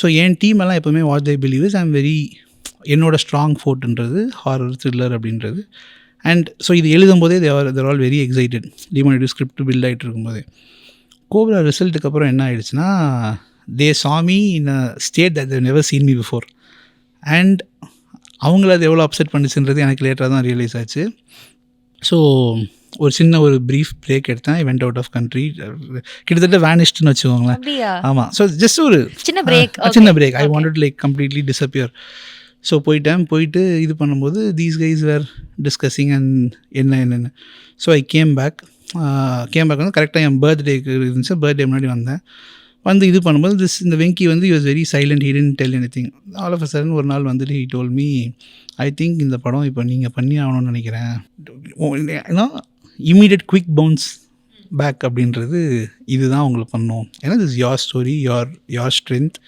So என் team எல்லாம் எப்போவுமே what they believe is I am very என்னோட ஸ்ட்ராங் ஃபோர்ட்ன்றது ஹாரர் த்ரில்லர் அப்படின்றது. அண்ட் ஸோ இது எழுதும் போதே தேர் ஆல் வெரி எக்ஸைட்டட். டிமானிட்டிவ் ஸ்கிரிப்ட் பில்ட் ஆகிட்டு இருக்கும்போதே கோப்ரா ரிசல்ட்டுக்கு அப்புறம் என்ன ஆகிடுச்சுன்னா, they saw me in a state that they never seen me before. And அவங்கள அது எவ்வளோ அப்செட் பண்ணிச்சுன்றது எனக்கு லேட்டராக தான் ரியலைஸ் ஆச்சு. ஸோ ஒரு சின்ன ஒரு ப்ரீஃப் பிரேக் எடுத்தேன். I went out of country. கிட்டத்தட்ட வேனிஷ்டுன்னு வச்சுக்கோங்களேன். அப்படியா? ஆமாம். ஸோ ஜஸ்ட் ஒரு சின்ன பிரேக். சின்ன break. I wanted like completely disappear. So போயிட்டு இது பண்ணும்போது these guys were discussing and என்னென்னு. ஸோ ஐ கேம் பேக் வந்து கரெக்டாக என் பர்த்டேக்கு இருந்துச்சு. பர்த்டே முன்னாடி வந்தேன். வந்து இது பண்ணும்போது இந்த வெங்கி வந்து he was very silent, he didn't tell anything. All of a sudden ஒரு நாள் வந்துட்டு he told me, I think இந்த படம் இப்போ நீங்கள் பண்ணி ஆகணும்னு நினைக்கிறேன். ஏன்னா இமீடியட் குவிக் பவுன்ஸ் பேக் அப்படின்றது இதுதான் உங்களுக்கு பண்ணும். ஏன்னா this your story, your strength.